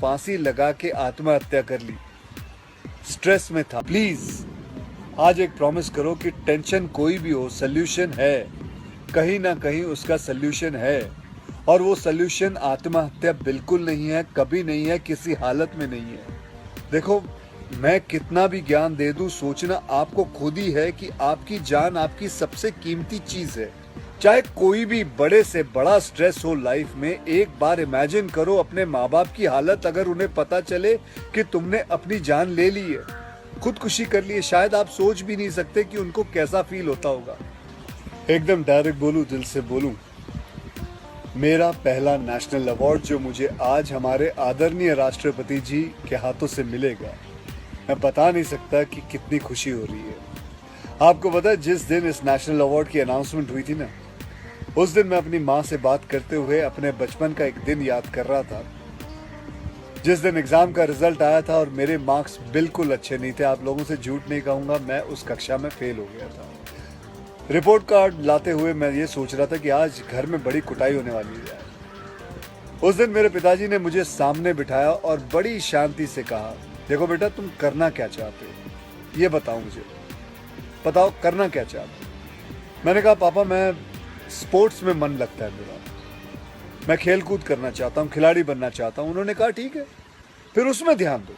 फांसी लगा के आत्महत्या कर ली। स्ट्रेस में था। प्लीज आज एक प्रॉमिस करो कि टेंशन कोई भी हो, सोल्यूशन है, कहीं ना कहीं उसका सोल्यूशन है। और वो सोल्यूशन आत्महत्या बिल्कुल नहीं है, कभी नहीं है, किसी हालत में नहीं है। देखो, मैं कितना भी ज्ञान दे दूं, सोचना आपको खुद ही है कि आपकी जान आपकी सबसे कीमती चीज है। चाहे कोई भी बड़े से बड़ा स्ट्रेस हो लाइफ में, एक बार इमेजिन करो अपने माँ बाप की हालत अगर उन्हें पता चले कि तुमने अपनी जान ले ली है, खुदकुशी कर ली है। शायद आप सोच भी नहीं सकते कि उनको कैसा फील होता होगा। एकदम डायरेक्ट बोलूं, दिल से बोलूं, मेरा पहला नेशनल अवार्ड जो मुझे आज हमारे आदरणीय राष्ट्रपति जी के हाथों से मिलेगा, मैं बता नहीं सकता कि कितनी खुशी हो रही है। आपको पता है, जिस दिन इस नेशनल अवार्ड की अनाउंसमेंट हुई थी ना, उस दिन मैं अपनी माँ से बात करते हुए अपने बचपन का एक दिन याद कर रहा था, जिस दिन एग्जाम का रिजल्ट आया था और मेरे मार्क्स बिल्कुल अच्छे नहीं थे। आप लोगों से झूठ नहीं कहूंगा, मैं उस कक्षा में फेल हो गया था। रिपोर्ट कार्ड लाते हुए मैं ये सोच रहा था कि आज घर में बड़ी कुटाई होने वाली है। उस दिन मेरे पिताजी ने मुझे सामने बिठाया और बड़ी शांति से कहा, देखो बेटा, तुम करना क्या चाहते हो, ये बताओ मुझे, बताओ करना क्या चाहते हो। मैंने कहा, पापा मैं स्पोर्ट्स में मन लगता है मेरा, मैं खेल कूद करना चाहता हूँ, खिलाड़ी बनना चाहता हूँ। उन्होंने कहा, ठीक है, फिर उसमें ध्यान दो,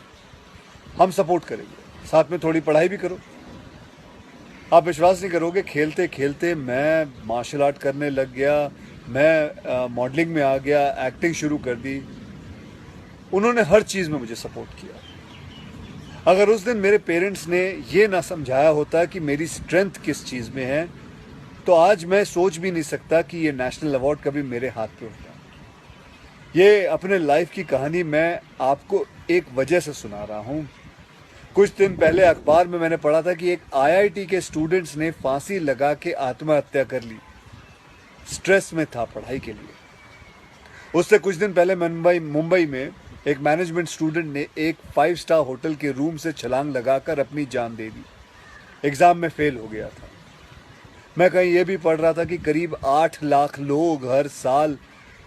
हम सपोर्ट करेंगे, साथ में थोड़ी पढ़ाई भी करो। आप विश्वास नहीं करोगे, खेलते खेलते मैं मार्शल आर्ट करने लग गया, मैं मॉडलिंग में आ गया, एक्टिंग शुरू कर दी। उन्होंने हर चीज़ में मुझे सपोर्ट किया। अगर उस दिन मेरे पेरेंट्स ने ये ना समझाया होता कि मेरी स्ट्रेंथ किस चीज़ में है, तो आज मैं सोच भी नहीं सकता कि ये नेशनल अवार्ड कभी मेरे हाथ पे होता। ये अपने लाइफ की कहानी मैं आपको एक वजह से सुना रहा हूँ। कुछ दिन पहले अखबार में मैंने पढ़ा था कि एक आईआईटी के स्टूडेंट्स ने फांसी लगा के आत्महत्या कर ली। स्ट्रेस में था पढ़ाई के लिए। उससे कुछ दिन पहले मुंबई में एक मैनेजमेंट स्टूडेंट ने एक 5 स्टार होटल के रूम से छलांग लगाकर अपनी जान दे दी। एग्जाम में फेल हो गया था। मैं कहीं ये भी पढ़ रहा था कि करीब 8 लाख लोग हर साल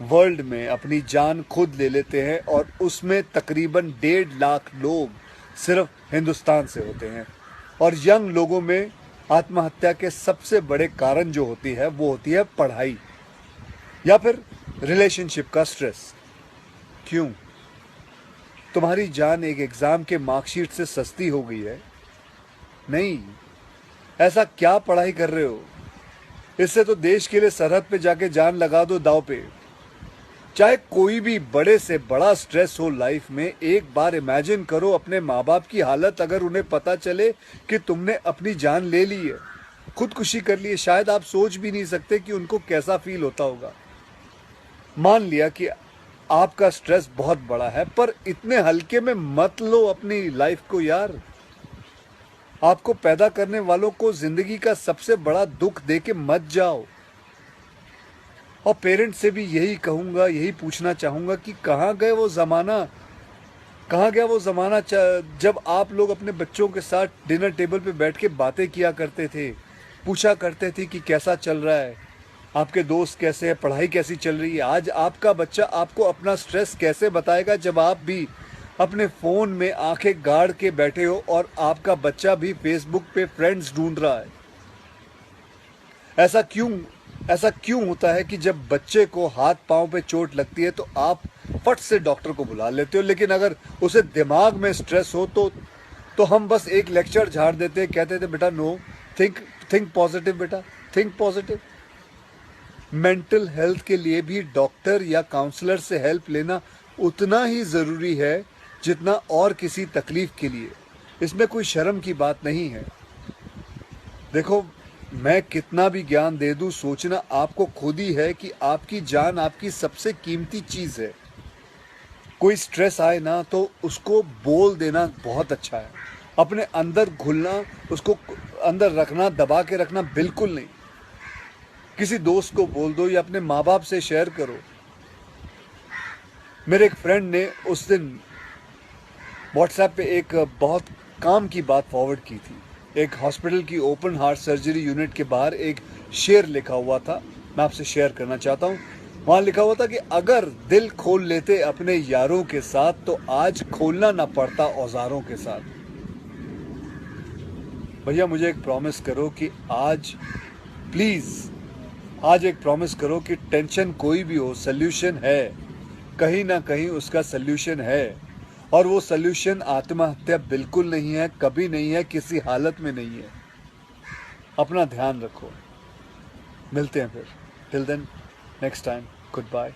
वर्ल्ड में अपनी जान खुद ले लेते हैं और उसमें तकरीबन 1.5 लाख लोग सिर्फ हिंदुस्तान से होते हैं। और यंग लोगों में आत्महत्या के सबसे बड़े कारण जो होती है वो होती है पढ़ाई या फिर रिलेशनशिप का स्ट्रेस। क्यों? तुम्हारी जान एक एग्जाम के मार्कशीट से सस्ती हो गई है? नहीं। ऐसा क्या पढ़ाई कर रहे हो? इससे तो देश के लिए सरहद पे जाके जान लगा दो दांव पे। चाहे कोई भी बड़े से बड़ा स्ट्रेस हो लाइफ में, एक बार इमेजिन करो अपने माँ बाप की हालत अगर उन्हें पता चले कि तुमने अपनी जान ले ली है, खुदकुशी कर ली है। शायद आप सोच भी नहीं सकते कि उनको कैसा फील होता होगा। मान लिया कि आपका स्ट्रेस बहुत बड़ा है, पर इतने हल्के में मत लो अपनी लाइफ को यार। आपको पैदा करने वालों को जिंदगी का सबसे बड़ा दुख देके मत जाओ। और पेरेंट्स से भी यही कहूंगा, यही पूछना चाहूंगा कि कहाँ गए वो ज़माना, कहाँ गया वो ज़माना जब आप लोग अपने बच्चों के साथ डिनर टेबल पे बैठ के बातें किया करते थे, पूछा करते थे कि कैसा चल रहा है, आपके दोस्त कैसे हैं, पढ़ाई कैसी चल रही है। आज आपका बच्चा आपको अपना स्ट्रेस कैसे बताएगा जब आप भी अपने फ़ोन में आंखें गाड़ के बैठे हो और आपका बच्चा भी फेसबुक पे फ्रेंड्स ढूंढ रहा है। ऐसा क्यों होता है कि जब बच्चे को हाथ पांव पे चोट लगती है तो आप फट से डॉक्टर को बुला लेते हो, लेकिन अगर उसे दिमाग में स्ट्रेस हो तो हम बस एक लेक्चर झाड़ देते हैं, कहते थे बेटा नो, थिंक पॉजिटिव बेटा, थिंक पॉजिटिव। मेंटल हेल्थ के लिए भी डॉक्टर या काउंसलर से हेल्प लेना उतना ही ज़रूरी है जितना और किसी तकलीफ के लिए। इसमें कोई शर्म की बात नहीं है। देखो, मैं कितना भी ज्ञान दे दूं, सोचना आपको खुद ही है कि आपकी जान आपकी सबसे कीमती चीज़ है। कोई स्ट्रेस आए ना तो उसको बोल देना बहुत अच्छा है। अपने अंदर घुलना, उसको अंदर रखना, दबा के रखना बिल्कुल नहीं। किसी दोस्त को बोल दो या अपने माँ बाप से शेयर करो। मेरे एक फ्रेंड ने उस दिन व्हाट्सएप पे एक बहुत काम की बात फॉरवर्ड की थी। एक हॉस्पिटल की ओपन हार्ट सर्जरी यूनिट के बाहर एक शेर लिखा हुआ था, मैं आपसे शेयर करना चाहता हूँ। वहां लिखा हुआ था कि अगर दिल खोल लेते अपने यारों के साथ तो आज खोलना ना पड़ता औजारों के साथ। भैया मुझे एक प्रॉमिस करो कि आज प्लीज आज एक प्रॉमिस करो कि टेंशन कोई भी हो, सल्यूशन है, कहीं ना कहीं उसका सल्यूशन है। और वो सल्यूशन आत्महत्या बिल्कुल नहीं है, कभी नहीं है, किसी हालत में नहीं है। अपना ध्यान रखो, मिलते हैं फिर। Till then, next time, good bye.